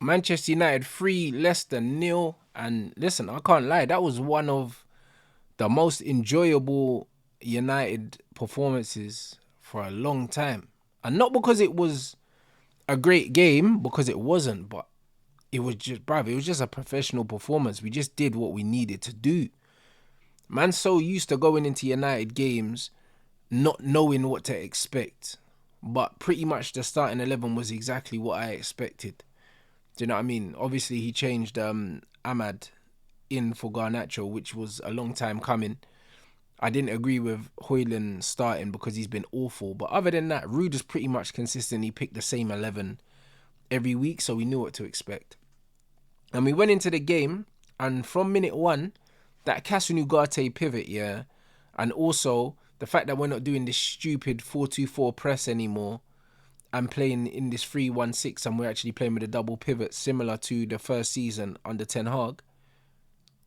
Manchester United 3, Leicester nil. And listen, I can't lie, that was one of the most enjoyable United performances for a long time. And not because it was a great game, because it wasn't, but it was just, bruv, it was just a professional performance. We just did what we needed to do. Man's so used to going into United games not knowing what to expect. But pretty much the starting 11 was exactly what I expected. Do you know what I mean? Obviously, he changed Ahmad in for Garnacho, which was a long time coming. I didn't agree with Hoyland starting because he's been awful. But other than that, Ruud has pretty much consistently picked the same 11 every week, so we knew what to expect. And we went into the game, and from minute one, that Kasunu Ugarte pivot, yeah, and also the fact that we're not doing this stupid 4-2-4 press anymore and playing in this 3-1-6, and we're actually playing with a double pivot similar to the first season under Ten Hag,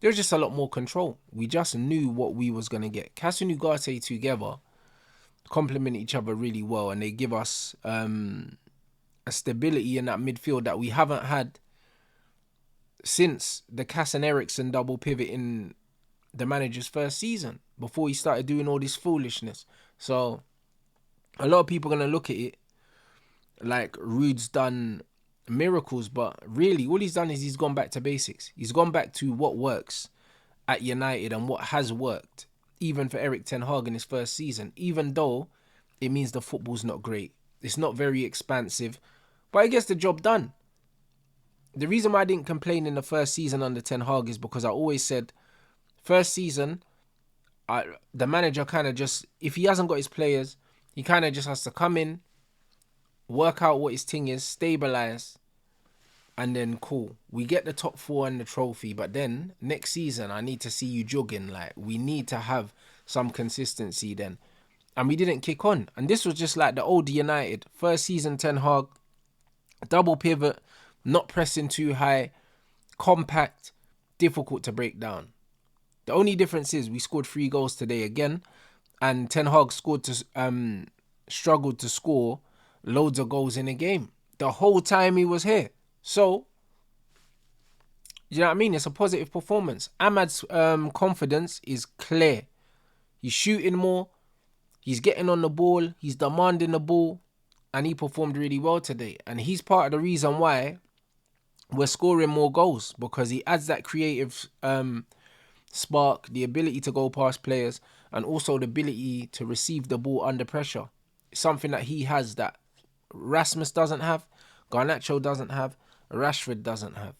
there was just a lot more control. We just knew what we was going to get. Kasunu Ugarte together complement each other really well, and they give us a stability in that midfield that we haven't had since the Cass and Ericsson double pivot in the manager's first season, before he started doing all this foolishness. So a lot of people are going to look at it like Ruud's done miracles, but really all he's done is he's gone back to basics. He's gone back to what works at United and what has worked, even for Eric Ten Hag in his first season, even though it means the football's not great. It's not very expansive, but it gets the job done. The reason why I didn't complain in the first season under Ten Hag is because I always said, first season, the manager kind of just, if he hasn't got his players, he kind of just has to come in, work out what his thing is, stabilize, and then cool. We get the top four and the trophy, but then next season, I need to see you jogging. Like, we need to have some consistency then. And we didn't kick on. And this was just like the old United. First season, Ten Hag, double pivot, not pressing too high, compact, difficult to break down. The only difference is we scored 3 goals today again, and Ten Hag struggled to score loads of goals in a game the whole time he was here. So, you know what I mean? It's a positive performance. Ahmad's confidence is clear. He's shooting more, he's getting on the ball, he's demanding the ball, and he performed really well today. And he's part of the reason why we're scoring more goals, because he adds that creative spark, the ability to go past players, and also the ability to receive the ball under pressure. It's something that he has that Rasmus doesn't have, Garnacho doesn't have, Rashford doesn't have,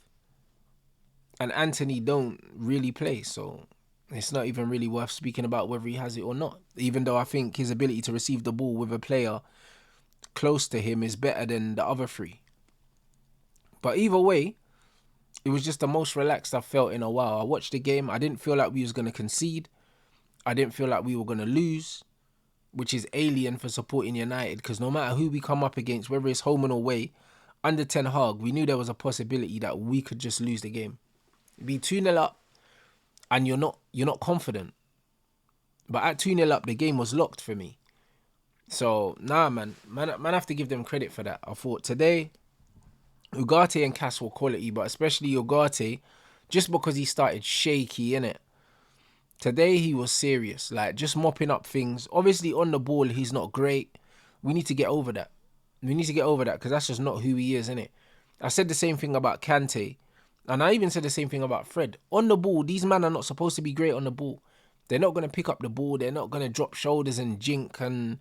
and Anthony don't really play, so it's not even really worth speaking about whether he has it or not, even though I think his ability to receive the ball with a player close to him is better than the other three. But either way, it was just the most relaxed I've felt in a while. I watched the game. I didn't feel like we was going to concede. I didn't feel like we were going to lose, which is alien for supporting United, because no matter who we come up against, whether it's home and away, under Ten Hag, we knew there was a possibility that we could just lose the game. Be 2-0 up and you're not confident. But at 2-0 up, the game was locked for me. So, nah, man have to give them credit for that. I thought today, Ugarte and Cass were quality, but especially Ugarte, just because he started shaky, innit? Today he was serious, like just mopping up things. Obviously on the ball he's not great. We need to get over that. Because that's just not who he is, innit? I said the same thing about Kante, and I even said the same thing about Fred. On the ball, these men are not supposed to be great on the ball. They're not going to pick up the ball. They're not going to drop shoulders and jink, and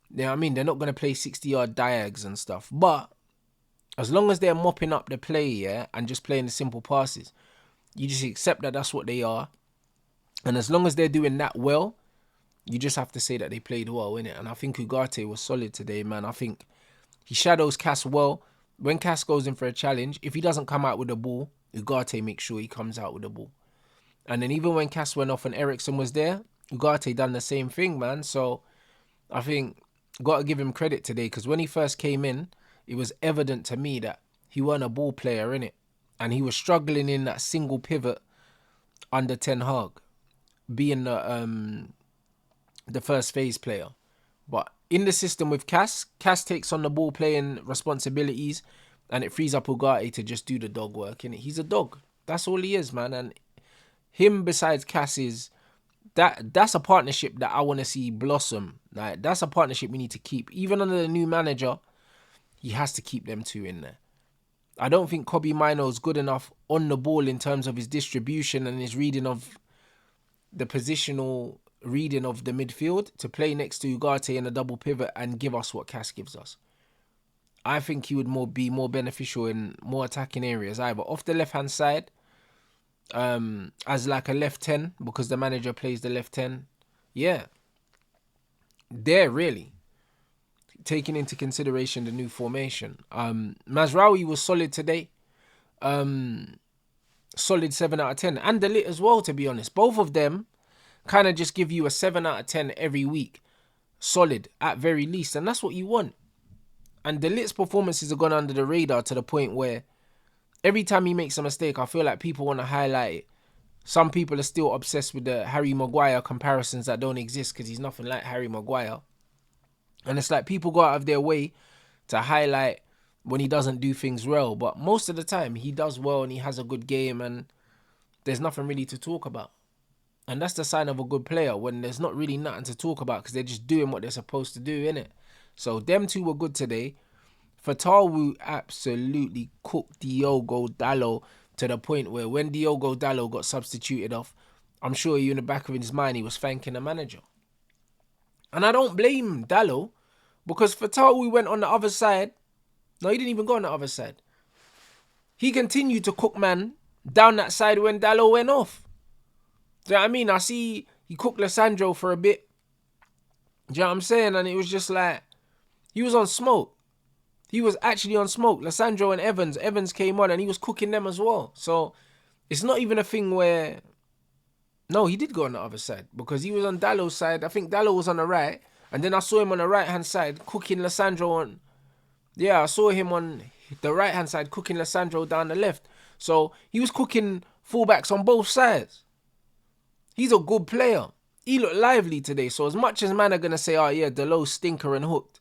you know what I mean? They're not going to play 60-yard diags and stuff. But as long as they're mopping up the play, yeah, and just playing the simple passes, you just accept that that's what they are. And as long as they're doing that well, you just have to say that they played well, innit? And I think Ugarte was solid today, man. I think he shadows Cass well. When Cass goes in for a challenge, if he doesn't come out with the ball, Ugarte makes sure he comes out with the ball. And then even when Cass went off and Ericsson was there, Ugarte done the same thing, man. So I think got to give him credit today, because when he first came in, it was evident to me that he wasn't a ball player, innit? And he was struggling in that single pivot under Ten Hag, being the first phase player. But in the system with Cass takes on the ball playing responsibilities, And it frees up Ugarte to just do the dog work, innit? He's a dog. That's all he is, man. And him besides Cass is that's a partnership that I want to see blossom. Like, that's a partnership we need to keep. Even under the new manager, he has to keep them two in there. I don't think Kobbie Mainoo is good enough on the ball in terms of his distribution and his reading of the positional reading of the midfield to play next to Ugarte in a double pivot and give us what Cass gives us. I think he would be more beneficial in more attacking areas, either off the left-hand side, as like a left 10, because the manager plays the left 10. Yeah. There, really. Taking into consideration the new formation. Mazraoui was solid today. Solid 7 out of 10. And De Ligt as well, to be honest. Both of them kind of just give you a 7 out of 10 every week. Solid, at very least. And that's what you want. And De Ligt's performances have gone under the radar to the point where every time he makes a mistake, I feel like people want to highlight it. Some people are still obsessed with the Harry Maguire comparisons that don't exist because he's nothing like Harry Maguire. And it's like people go out of their way to highlight when he doesn't do things well. But most of the time, he does well and he has a good game and there's nothing really to talk about. And that's the sign of a good player, when there's not really nothing to talk about because they're just doing what they're supposed to do, innit? So them two were good today. Fatawu absolutely cooked Diogo Dalot to the point where when Diogo Dalot got substituted off, I'm sure in the back of his mind he was thanking the manager. And I don't blame Dalot, because Fatawu went on the other side. No, he didn't even go on the other side. He continued to cook man down that side when Dalot went off. Do you know what I mean? I see he cooked Lissandro for a bit. Do you know what I'm saying? And it was just like, he was on smoke. He was actually on smoke. Lissandro and Evans came on and he was cooking them as well. So it's not even a thing where... No, he did go on the other side because he was on Dalot's side. I think Dalot was on the right. And then I saw him on the right-hand side cooking Lissandro on... Yeah, I saw him on the right-hand side cooking Lissandro down the left. So he was cooking fullbacks on both sides. He's a good player. He looked lively today. So as much as man are going to say, oh yeah, Dalot's stinker and hooked,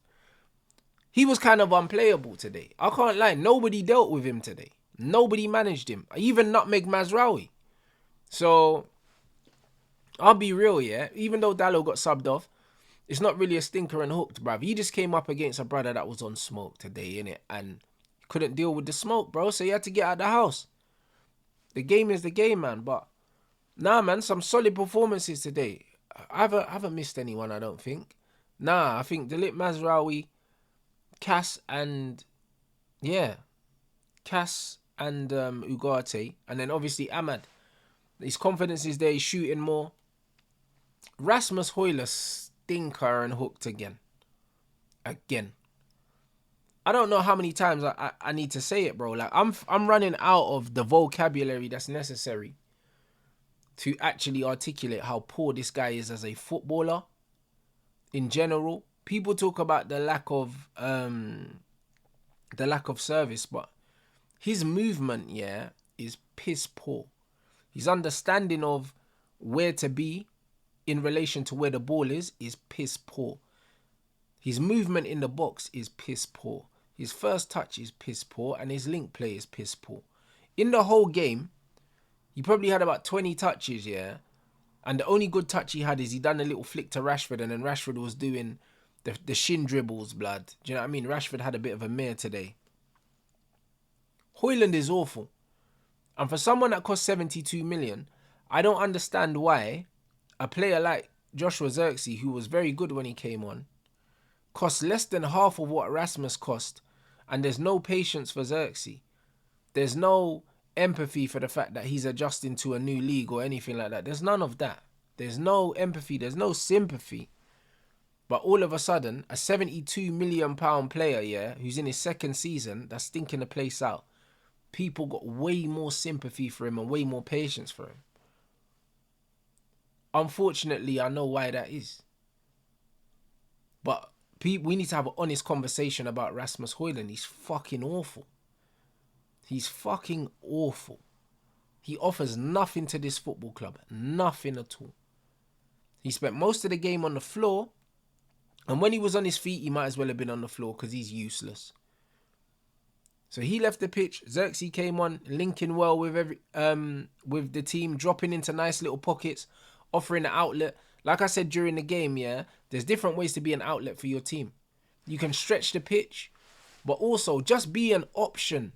he was kind of unplayable today. I can't lie. Nobody dealt with him today. Nobody managed him. Even nutmeg Mazraoui. So, I'll be real, yeah. Even though Dalot got subbed off, it's not really a stinker and hooked, bruv. He just came up against a brother that was on smoke today, innit? And couldn't deal with the smoke, bro. So he had to get out of the house. The game is the game, man. But, nah, man, some solid performances today. I haven't missed anyone, I don't think. Nah, I think De Ligt, Mazraoui, Cass and Ugarte, and then obviously Ahmad. His confidence is there. He's shooting more. Rasmus Højlund stinker and hooked again. I don't know how many times I need to say it, bro. Like I'm running out of the vocabulary that's necessary to actually articulate how poor this guy is as a footballer in general. People talk about the lack of service, but his movement, is piss poor. His understanding of where to be in relation to where the ball is piss poor. His movement in the box is piss poor. His first touch is piss poor, and his link play is piss poor. In the whole game, he probably had about 20 touches, and the only good touch he had is he done a little flick to Rashford, and then Rashford was doing the shin dribbles, blood. Do you know what I mean? Rashford had a bit of a mare today. Højlund is awful. And for someone that cost 72 million, I don't understand why a player like Joshua Zirkzee, who was very good when he came on, costs less than half of what Rasmus cost, and there's no patience for Zirkzee. There's no empathy for the fact that he's adjusting to a new league or anything like that. There's none of that. There's no empathy. There's no sympathy. But all of a sudden, a £72 million player, who's in his second season, that's stinking the place out, people got way more sympathy for him and way more patience for him. Unfortunately, I know why that is. But we need to have an honest conversation about Rasmus Højlund. He's fucking awful. He's fucking awful. He offers nothing to this football club. Nothing at all. He spent most of the game on the floor. And when he was on his feet, he might as well have been on the floor because he's useless. So he left the pitch. Xerxes came on, linking well with with the team, dropping into nice little pockets, offering an outlet. Like I said during the game, yeah, there's different ways to be an outlet for your team. You can stretch the pitch, but also just be an option.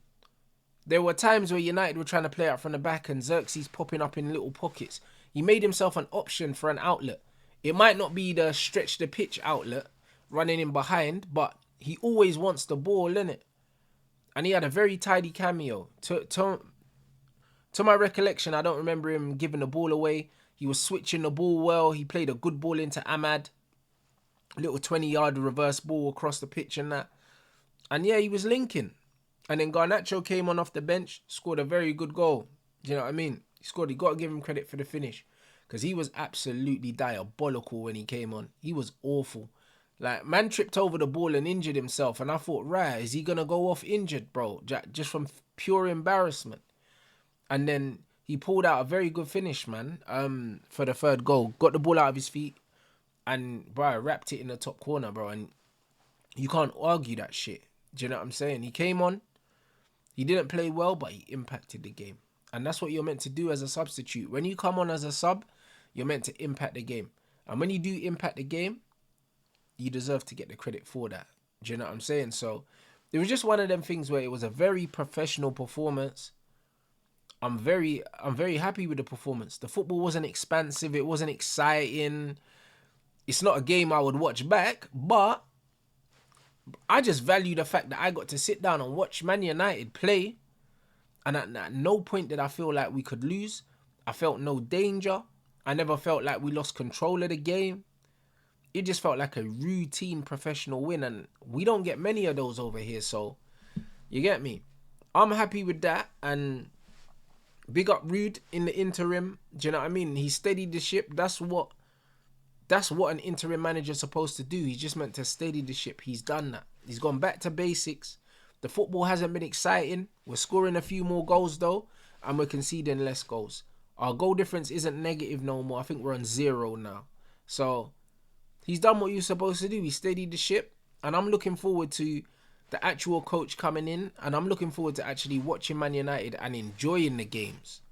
There were times where United were trying to play out from the back and Xerxes popping up in little pockets. He made himself an option for an outlet. It might not be the stretch the pitch outlet, running in behind, but he always wants the ball, innit? And he had a very tidy cameo. To my recollection, I don't remember him giving the ball away. He was switching the ball well. He played a good ball into Ahmad. Little 20-yard reverse ball across the pitch and that. And yeah, he was linking. And then Garnacho came on off the bench, scored a very good goal. Do you know what I mean? He scored. You got to give him credit for the finish. Because he was absolutely diabolical when he came on. He was awful. Like, man tripped over the ball and injured himself. And I thought, right, is he going to go off injured, bro? Just from pure embarrassment. And then he pulled out a very good finish, man, for the third goal. Got the ball out of his feet. And, bro, wrapped it in the top corner, bro. And you can't argue that shit. Do you know what I'm saying? He came on. He didn't play well, but he impacted the game. And that's what you're meant to do as a substitute. When you come on as a sub, you're meant to impact the game. And when you do impact the game, you deserve to get the credit for that. Do you know what I'm saying? So it was just one of them things where it was a very professional performance. I'm very happy with the performance. The football wasn't expansive. It wasn't exciting. It's not a game I would watch back, but I just value the fact that I got to sit down and watch Man United play. And at no point did I feel like we could lose. I felt no danger. I never felt like we lost control of the game. It just felt like a routine professional win. And we don't get many of those over here. So, you get me? I'm happy with that. And big up RUUD in the interim. Do you know what I mean? He steadied the ship. That's what an interim manager's supposed to do. He's just meant to steady the ship. He's done that. He's gone back to basics. The football hasn't been exciting. We're scoring a few more goals though, and we're conceding less goals. Our goal difference isn't negative no more. I think we're on 0 now. So he's done what he was supposed to do. He steadied the ship, and I'm looking forward to the actual coach coming in, and I'm looking forward to actually watching Man United and enjoying the games.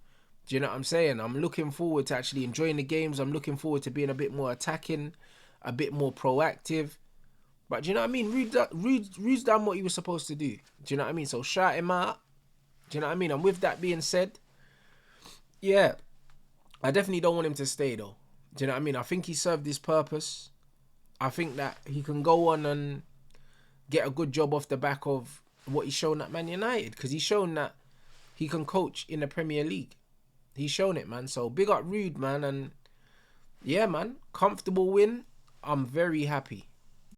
Do you know what I'm saying? I'm looking forward to actually enjoying the games. I'm looking forward to being a bit more attacking, a bit more proactive. But do you know what I mean? RUUD's done what he was supposed to do. Do you know what I mean? So shout him out. Do you know what I mean? And with that being said, yeah, I definitely don't want him to stay though. Do you know what I mean? I think he served his purpose. I think that he can go on and get a good job off the back of what he's shown at Man United. Because he's shown that he can coach in the Premier League. He's shown it, man. So big up RUUD, man. And yeah, man, comfortable win. I'm very happy.